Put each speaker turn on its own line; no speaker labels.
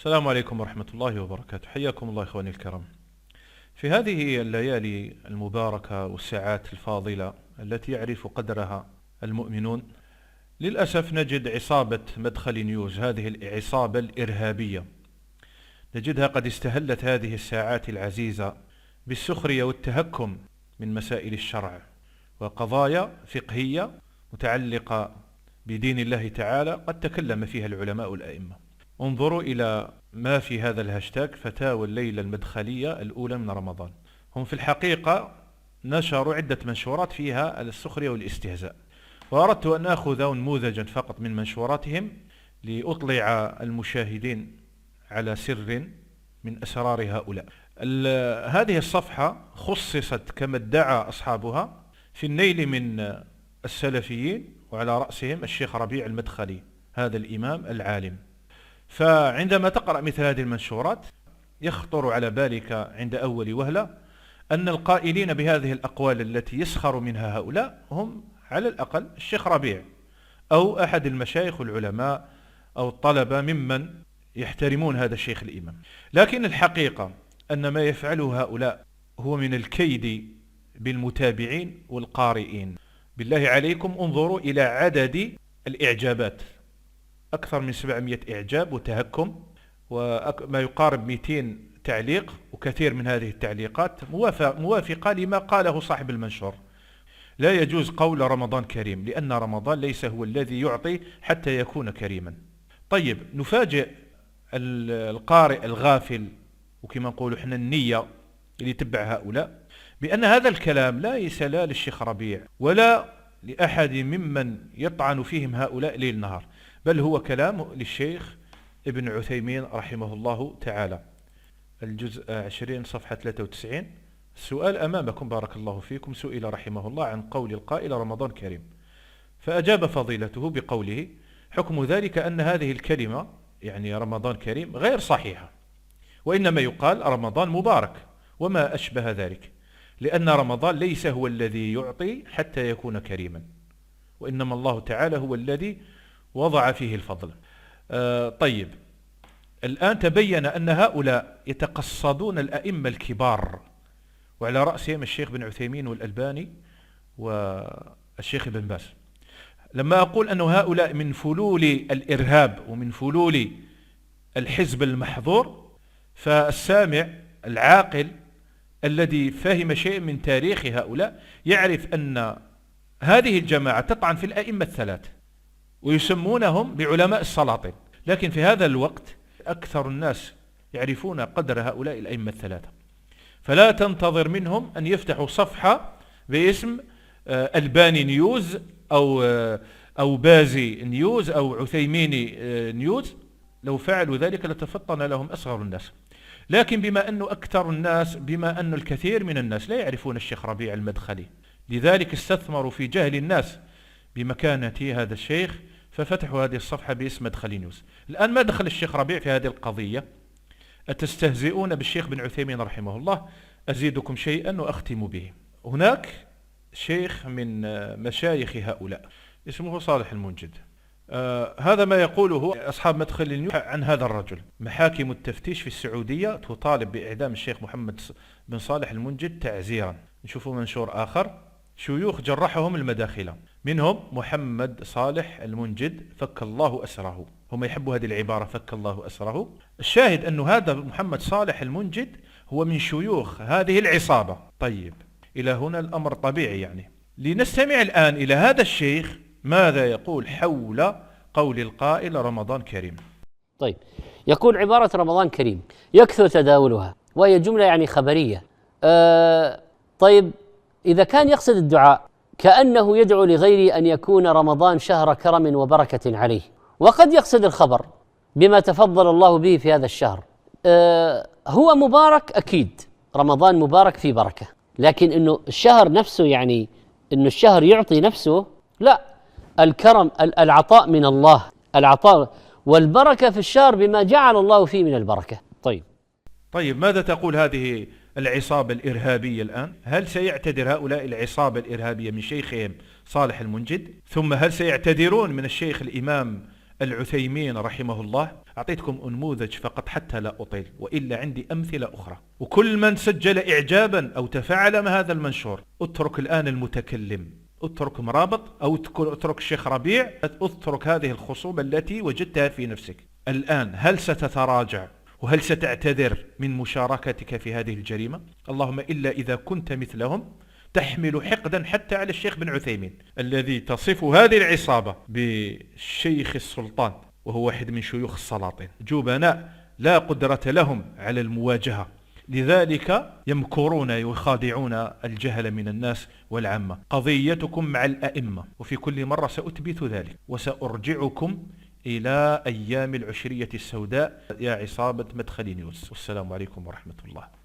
السلام عليكم ورحمة الله وبركاته. حياكم الله إخواني الكرام. في هذه الليالي المباركة والساعات الفاضلة التي يعرف قدرها المؤمنون، للأسف نجد عصابة مدخل نيوز، هذه العصابة الإرهابية، نجدها قد استهلت هذه الساعات العزيزة بالسخرية والتهكم من مسائل الشرع وقضايا فقهية متعلقة بدين الله تعالى قد تكلم فيها العلماء الأئمة. انظروا إلى ما في هذا الهاشتاج فتاوى الليلة المدخلية الأولى من رمضان. هم في الحقيقة نشروا عدة منشورات فيها السخرية والاستهزاء، وأردت أن أخذ نموذجا فقط من منشوراتهم لأطلع المشاهدين على سر من أسرار هؤلاء. هذه الصفحة خصصت كما ادعى أصحابها في النيل من السلفيين، وعلى رأسهم الشيخ ربيع المدخلي، هذا الإمام العالم. فعندما تقرأ مثل هذه المنشورات يخطر على بالك عند أول وهلة أن القائلين بهذه الأقوال التي يسخر منها هؤلاء هم على الأقل الشيخ ربيع أو أحد المشايخ العلماء أو الطلبة ممن يحترمون هذا الشيخ الإمام. لكن الحقيقة أن ما يفعله هؤلاء هو من الكيد بالمتابعين والقارئين. بالله عليكم انظروا إلى عدد الإعجابات، أكثر من 700 إعجاب وتهكم، وما يقارب 200 تعليق، وكثير من هذه التعليقات موافقة لما قاله صاحب المنشور. لا يجوز قول رمضان كريم، لأن رمضان ليس هو الذي يعطي حتى يكون كريما. طيب، نفاجئ القارئ الغافل، وكما نقول احنا النية اللي تبع هؤلاء، بأن هذا الكلام ليس لا للشيخ ربيع ولا لأحد ممن يطعن فيهم هؤلاء ليل نهار، بل هو كلام للشيخ ابن عثيمين رحمه الله تعالى. الجزء 20 صفحة 93. السؤال أمامكم بارك الله فيكم. سئل رحمه الله عن قول القائل رمضان كريم، فأجاب فضيلته بقوله: حكم ذلك أن هذه الكلمة يعني رمضان كريم غير صحيحة، وإنما يقال رمضان مبارك وما أشبه ذلك، لأن رمضان ليس هو الذي يعطي حتى يكون كريما، وإنما الله تعالى هو الذي وضع فيه الفضل. طيب، الآن تبين أن هؤلاء يتقصدون الأئمة الكبار، وعلى رأسهم الشيخ بن عثيمين والألباني والشيخ ابن باز. لما أقول أن هؤلاء من فلول الإرهاب ومن فلول الحزب المحظور، فالسامع العاقل الذي فهم شيء من تاريخ هؤلاء يعرف أن هذه الجماعة تطعن في الأئمة الثلاث ويسمونهم بعلماء السلاطين، لكن في هذا الوقت أكثر الناس يعرفون قدر هؤلاء الأئمة الثلاثة، فلا تنتظر منهم أن يفتحوا صفحة باسم ألباني نيوز أو بازي نيوز أو عثيميني نيوز. لو فعلوا ذلك لتفطن لهم أصغر الناس. لكن بما أن الكثير من الناس لا يعرفون الشيخ ربيع المدخلي، لذلك استثمروا في جهل الناس بمكانة هذا الشيخ، ففتحوا هذه الصفحة باسم مدخل نيوز. الآن ما دخل الشيخ ربيع في هذه القضية؟ أتستهزئون بالشيخ بن عثيمين رحمه الله؟ أزيدكم شيئا وأختم به. هناك شيخ من مشايخ هؤلاء اسمه صالح المنجد. هذا ما يقوله أصحاب مدخل نيوز عن هذا الرجل. محاكم التفتيش في السعودية تطالب بإعدام الشيخ محمد بن صالح المنجد تعزيرا. نشوفوا منشور آخر: شيوخ جرحهم المداخلة، منهم محمد صالح المنجد فك الله أسره. هم يحبوا هذه العبارة، فك الله أسره. الشاهد أن هذا محمد صالح المنجد هو من شيوخ هذه العصابة. طيب، إلى هنا الأمر طبيعي يعني. لنستمع الآن إلى هذا الشيخ ماذا يقول حول قول القائل رمضان كريم.
طيب، يقول عبارة رمضان كريم يكثر تداولها، وهي جملة يعني خبرية. طيب، إذا كان يقصد الدعاء كأنه يدعو لغيره أن يكون رمضان شهر كرم وبركة عليه، وقد يقصد الخبر بما تفضل الله به في هذا الشهر. هو مبارك أكيد، رمضان مبارك في بركة، لكن إنه الشهر نفسه يعني إنه الشهر يعطي نفسه، لا، الكرم العطاء من الله، العطاء والبركة في الشهر بما جعل الله فيه من البركة.
طيب، ماذا تقول هذه العصابة الإرهابية الآن؟ هل سيعتذر هؤلاء العصابة الإرهابية من شيخهم صالح المنجد؟ ثم هل سيعتذرون من الشيخ الإمام العثيمين رحمه الله؟ أعطيتكم نموذج فقط حتى لا أطيل، وإلا عندي أمثلة أخرى. وكل من سجل إعجابا أو تفاعل مع هذا المنشور، اترك الآن المتكلم، اترك مرابط، أو اترك الشيخ ربيع، اترك هذه الخصوبة التي وجدتها في نفسك. الآن هل ستتراجع وهل ستعتذر من مشاركتك في هذه الجريمة؟ اللهم إلا إذا كنت مثلهم تحمل حقدا حتى على الشيخ بن عثيمين الذي تصف هذه العصابة بالشيخ السلطان، وهو واحد من شيوخ السلاطين، جبناء لا قدرة لهم على المواجهة، لذلك يمكرون ويخادعون الجهل من الناس والعامة. قضيتكم مع الأئمة، وفي كل مرة سأثبت ذلك، وسأرجعكم إلى أيام العشرية السوداء يا عصابة مدخل نيوز. والسلام عليكم ورحمة الله.